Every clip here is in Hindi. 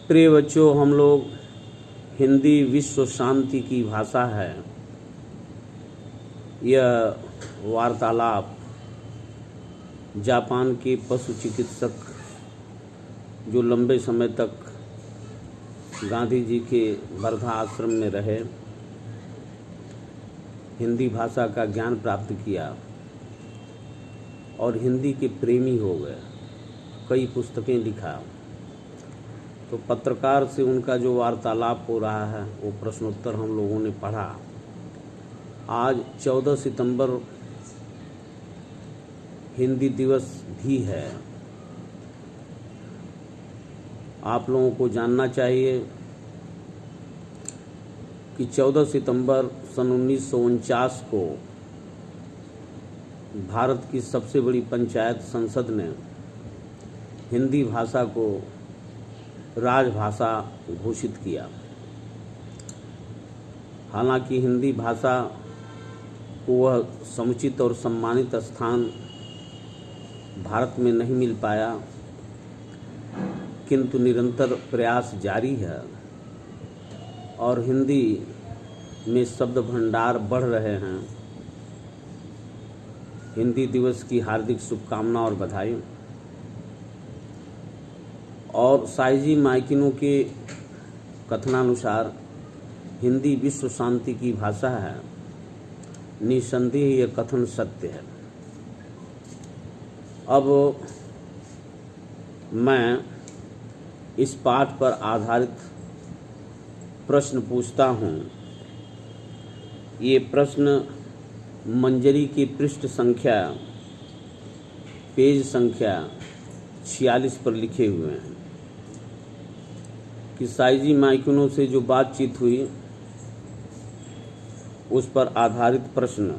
प्रिय बच्चों, हम लोग हिंदी विश्व शांति की भाषा है। यह वार्तालाप जापान के पशु चिकित्सक जो लंबे समय तक गांधी जी के वर्धा आश्रम में रहे, हिंदी भाषा का ज्ञान प्राप्त किया और हिंदी के प्रेमी हो गए, कई पुस्तकें लिखा। तो पत्रकार से उनका जो वार्तालाप हो रहा है वो प्रश्नोत्तर हम लोगों ने पढ़ा। आज 14 सितंबर हिंदी दिवस भी है। आप लोगों को जानना चाहिए कि 14 सितंबर सन 1949 को भारत की सबसे बड़ी पंचायत संसद ने हिंदी भाषा को राजभाषा घोषित किया। हालांकि हिंदी भाषा को वह समुचित और सम्मानित स्थान भारत में नहीं मिल पाया, किंतु निरंतर प्रयास जारी है और हिंदी में शब्द भंडार बढ़ रहे हैं। हिंदी दिवस की हार्दिक शुभकामना और बधाई। और साइजी माइकिनो के कथनानुसार हिंदी विश्व शांति की भाषा है। निसंदेह यह कथन सत्य है। अब मैं इस पाठ पर आधारित प्रश्न पूछता हूँ। ये प्रश्न मंजरी की पृष्ठ संख्या पेज संख्या 46 पर लिखे हुए हैं कि साइजी माइकिनो से जो बातचीत हुई उस पर आधारित प्रश्न।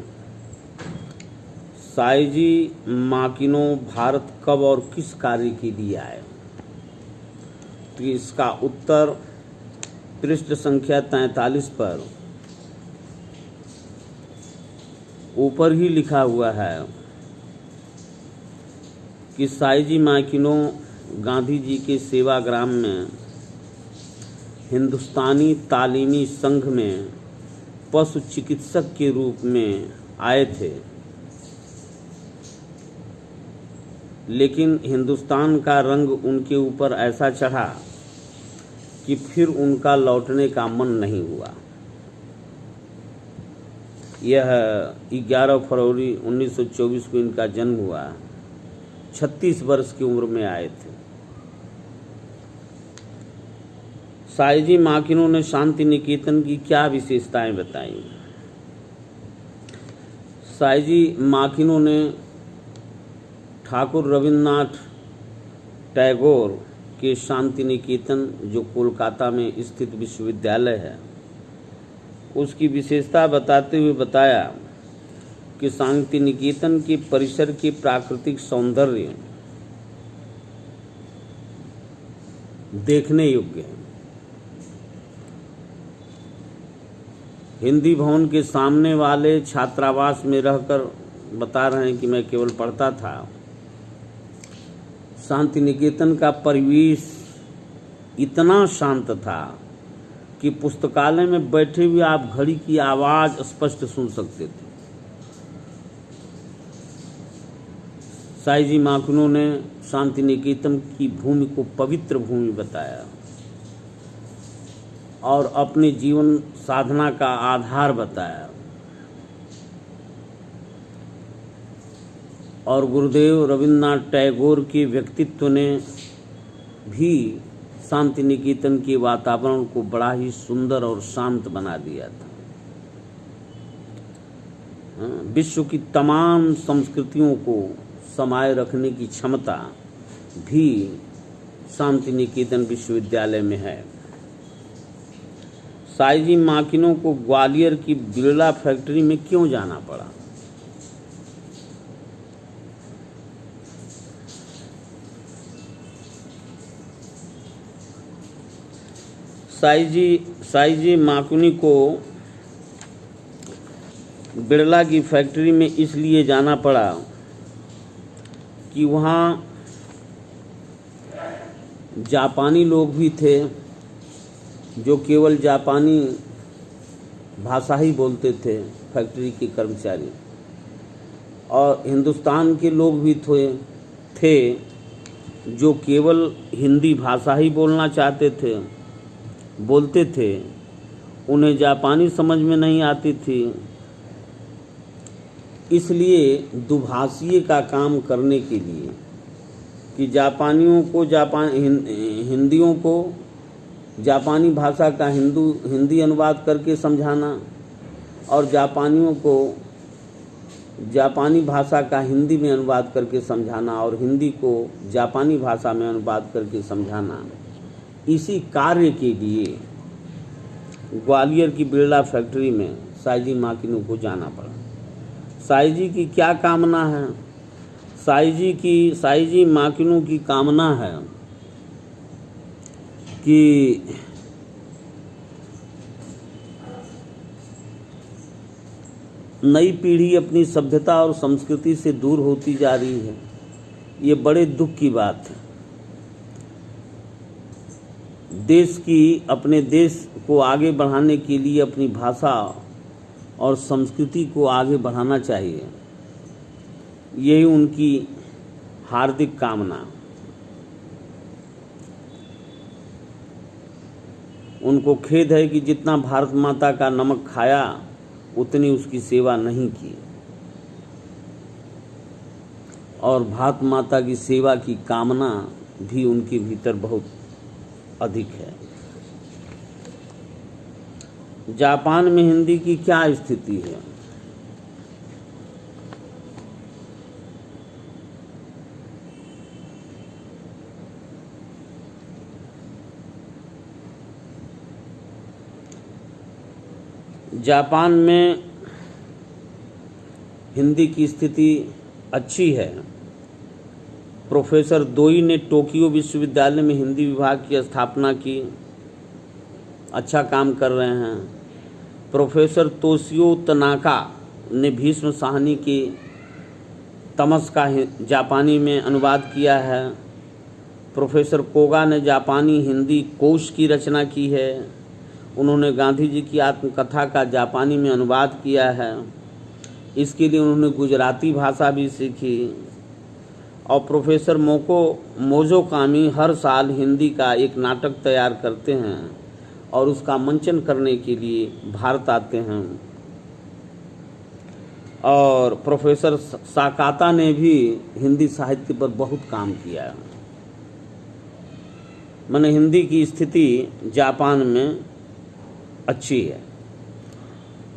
साइजी माकिनो भारत कब और किस कार्य के लिए आए? तो इसका उत्तर पृष्ठ संख्या 43 पर ऊपर ही लिखा हुआ है कि साइजी माकिनो गांधी जी के सेवाग्राम में हिंदुस्तानी तालीमी संघ में पशु चिकित्सक के रूप में आए थे, लेकिन हिंदुस्तान का रंग उनके ऊपर ऐसा चढ़ा कि फिर उनका लौटने का मन नहीं हुआ। यह 11 फरवरी 1924 को इनका जन्म हुआ। 36 वर्ष की उम्र में आए थे। साइजी माकिनो ने शांति निकेतन की क्या विशेषताएं बताई? साइजी माकिनो ने ठाकुर रविन्द्रनाथ टैगोर के शांति निकेतन, जो कोलकाता में स्थित विश्वविद्यालय है, उसकी विशेषता बताते हुए बताया कि शांति निकेतन के परिसर के प्राकृतिक सौंदर्य देखने योग्य है। हिंदी भवन के सामने वाले छात्रावास में रहकर बता रहे हैं कि मैं केवल पढ़ता था। शांति निकेतन का परिवेश इतना शांत था कि पुस्तकालय में बैठे हुए आप घड़ी की आवाज स्पष्ट सुन सकते थे। साइजी माकिनो ने शांति निकेतन की भूमि को पवित्र भूमि बताया और अपने जीवन साधना का आधार बताया। और गुरुदेव रविन्द्रनाथ टैगोर के व्यक्तित्व ने भी शांति निकेतन के वातावरण को बड़ा ही सुंदर और शांत बना दिया था। विश्व की तमाम संस्कृतियों को समाये रखने की क्षमता भी शांति निकेतन विश्वविद्यालय में है। साइजी माकिनो को ग्वालियर की बिरला फैक्ट्री में क्यों जाना पड़ा? साइजी माकिनो को बिरला की फैक्ट्री में इसलिए जाना पड़ा कि वहाँ जापानी लोग भी थे जो केवल जापानी भाषा ही बोलते थे, फैक्ट्री के कर्मचारी। और हिंदुस्तान के लोग भी थे जो केवल हिंदी भाषा ही बोलना चाहते थे, बोलते थे, उन्हें जापानी समझ में नहीं आती थी। इसलिए दुभाषीय का काम करने के लिए कि जापानियों को हिंदियों को जापानी भाषा का हिंदी अनुवाद करके समझाना और जापानियों को जापानी भाषा का हिंदी में अनुवाद करके समझाना और हिंदी को जापानी भाषा में अनुवाद करके समझाना, इसी कार्य के लिए ग्वालियर की बिरला फैक्ट्री में साईजी माकिनो को जाना पड़ा। साईजी की क्या कामना है? साईजी माकिनो की कामना है कि नई पीढ़ी अपनी सभ्यता और संस्कृति से दूर होती जा रही है। ये बड़े दुख की बात है। अपने देश को आगे बढ़ाने के लिए अपनी भाषा और संस्कृति को आगे बढ़ाना चाहिए। यही उनकी हार्दिक कामना। उनको खेद है कि जितना भारत माता का नमक खाया उतनी उसकी सेवा नहीं की और भारत माता की सेवा की कामना भी उनके भीतर बहुत अधिक है। जापान में हिंदी की क्या स्थिति है? जापान में हिंदी की स्थिति अच्छी है। प्रोफेसर दोई ने टोक्यो विश्वविद्यालय में हिंदी विभाग की स्थापना की, अच्छा काम कर रहे हैं। प्रोफेसर तोशियो तनाका ने भीष्म साहनी के तमस का जापानी में अनुवाद किया है। प्रोफेसर कोगा ने जापानी हिंदी कोश की रचना की है। उन्होंने गांधी जी की आत्मकथा का जापानी में अनुवाद किया है। इसके लिए उन्होंने गुजराती भाषा भी सीखी। और प्रोफेसर मोजो कामी हर साल हिंदी का एक नाटक तैयार करते हैं और उसका मंचन करने के लिए भारत आते हैं। और प्रोफेसर साकाता ने भी हिंदी साहित्य पर बहुत काम किया। माने हिंदी की स्थिति जापान में अच्छी है।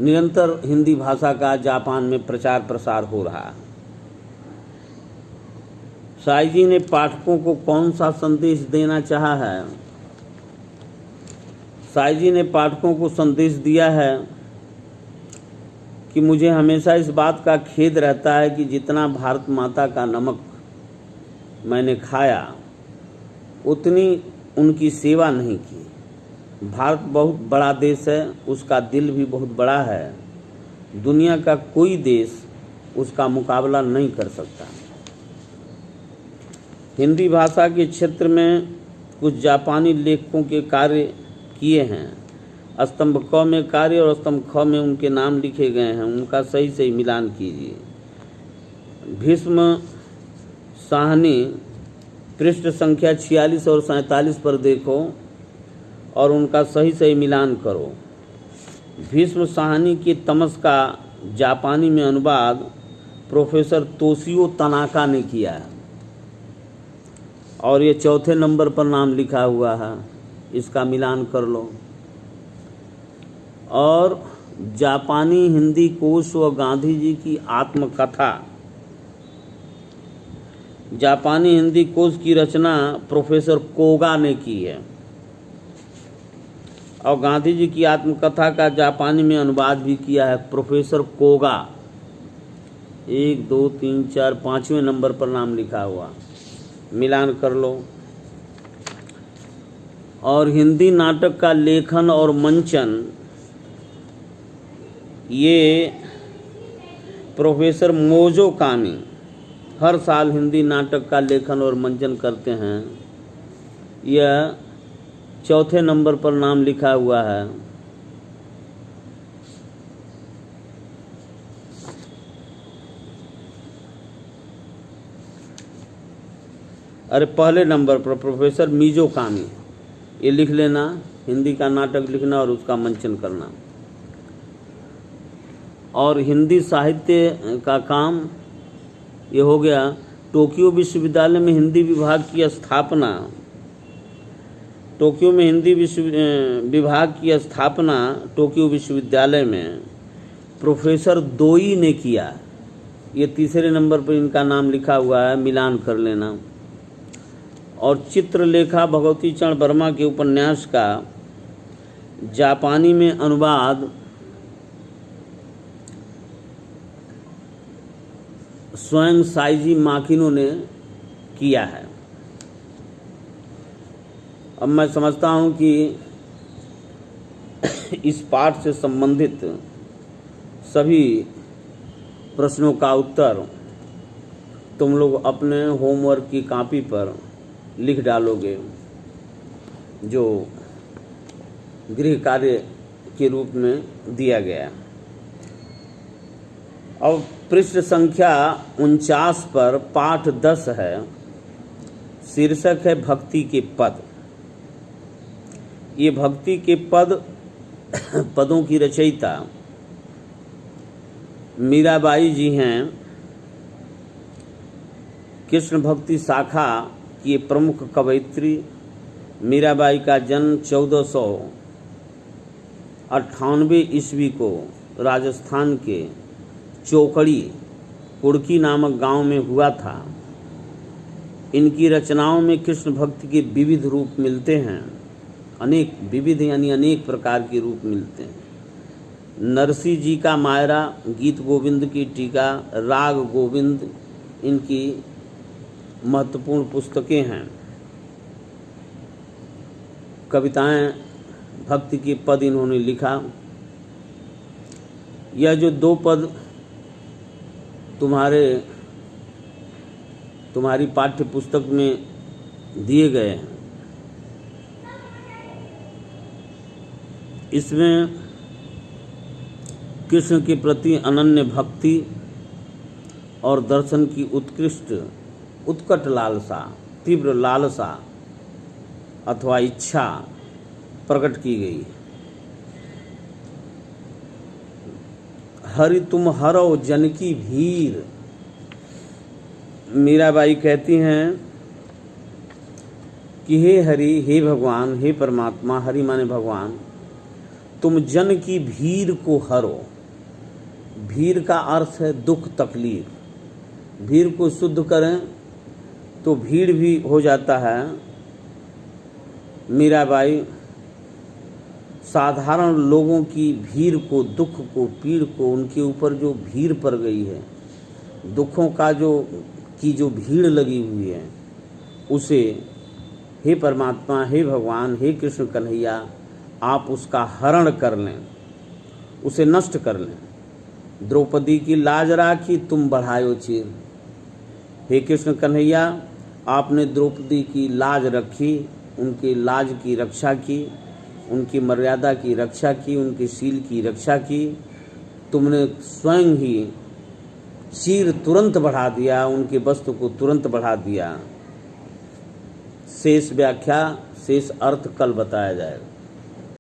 निरंतर हिंदी भाषा का जापान में प्रचार प्रसार हो रहा है। साईजी ने पाठकों को कौन सा संदेश देना चाहा है? साईजी ने पाठकों को संदेश दिया है कि मुझे हमेशा इस बात का खेद रहता है कि जितना भारत माता का नमक मैंने खाया उतनी उनकी सेवा नहीं की। भारत बहुत बड़ा देश है, उसका दिल भी बहुत बड़ा है। दुनिया का कोई देश उसका मुकाबला नहीं कर सकता। हिंदी भाषा के क्षेत्र में कुछ जापानी लेखकों के कार्य किए हैं। स्तंभ क में कार्य और स्तंभ ख में उनके नाम लिखे गए हैं, उनका सही सही मिलान कीजिए। भीष्म साहनी पृष्ठ संख्या 46 और 47 पर देखो और उनका सही सही मिलान करो। भीष्म साहनी के तमस का जापानी में अनुवाद प्रोफेसर तोशियो तनाका ने किया है और ये चौथे नंबर पर नाम लिखा हुआ है, इसका मिलान कर लो। और जापानी हिंदी कोश व गांधी जी की आत्मकथा, जापानी हिंदी कोश की रचना प्रोफेसर कोगा ने की है और गांधी जी की आत्मकथा का जापानी में अनुवाद भी किया है प्रोफेसर कोगा। 1 2 3 4 5वें नंबर पर नाम लिखा हुआ, मिलान कर लो। और हिंदी नाटक का लेखन और मंचन ये प्रोफेसर मोजो कामी हर साल हिंदी नाटक का लेखन और मंचन करते हैं। यह चौथे नंबर पर नाम लिखा हुआ है। अरे पहले नंबर पर प्रोफेसर मीजो कामी, ये लिख लेना, हिंदी का नाटक लिखना और उसका मंचन करना। और हिंदी साहित्य का काम ये हो गया। टोक्यो विश्वविद्यालय में हिंदी विभाग की स्थापना, टोक्यो में हिंदी विभाग की स्थापना टोक्यो विश्वविद्यालय में प्रोफेसर दोई ने किया। ये तीसरे नंबर पर इनका नाम लिखा हुआ है, मिलान कर लेना। और चित्रलेखा भगवती चरण वर्मा के उपन्यास का जापानी में अनुवाद स्वयं साइजी माकिनो ने किया है। अब मैं समझता हूँ कि इस पाठ से संबंधित सभी प्रश्नों का उत्तर तुम लोग अपने होमवर्क की कॉपी पर लिख डालोगे, जो गृह कार्य के रूप में दिया गया। अब पृष्ठ संख्या 49 पर पाठ 10 है, शीर्षक है भक्ति के पद। ये भक्ति के पदों की रचयिता मीराबाई जी हैं। कृष्ण भक्ति शाखा की प्रमुख कवयित्री मीराबाई का जन्म 1498 ईस्वी को राजस्थान के चौकड़ी कुड़की नामक गांव में हुआ था। इनकी रचनाओं में कृष्ण भक्ति के विविध रूप मिलते हैं, अनेक विविध यानी अनेक प्रकार के रूप मिलते हैं। नरसी जी का मायरा, गीत गोविंद की टीका, राग गोविंद इनकी महत्वपूर्ण पुस्तकें हैं। कविताएं, भक्ति के पद इन्होंने लिखा। यह जो दो पद तुम्हारी पाठ्य पुस्तक में दिए गए हैं, इसमें कृष्ण के प्रति अनन्य भक्ति और दर्शन की उत्कट लालसा, तीव्र लालसा अथवा इच्छा प्रकट की गई। हरि तुम हरो जन की भीर, मीराबाई कहती हैं कि हे हरि, हे भगवान, हे परमात्मा, हरि माने भगवान, तुम जन की भीर को हरो। भीर का अर्थ है दुख तकलीफ। भीर को शुद्ध करें तो भीड़ भी हो जाता है। मीराबाई साधारण लोगों की भीड़ को, दुख को, पीड़ को, उनके ऊपर जो भीड़ पड़ गई है, दुखों का जो भीड़ लगी हुई है, उसे हे परमात्मा, हे भगवान, हे कृष्ण कन्हैया, आप उसका हरण कर लें, उसे नष्ट कर लें। द्रौपदी की लाज राखी तुम बढ़ायो चीर। हे कृष्ण कन्हैया, आपने द्रौपदी की लाज रखी, उनकी लाज की रक्षा की, उनकी मर्यादा की रक्षा की, उनके शील की रक्षा की। तुमने स्वयं ही चीर तुरंत बढ़ा दिया, उनके वस्त्र को तुरंत बढ़ा दिया। शेष व्याख्या, शेष अर्थ कल बताया जाएगा।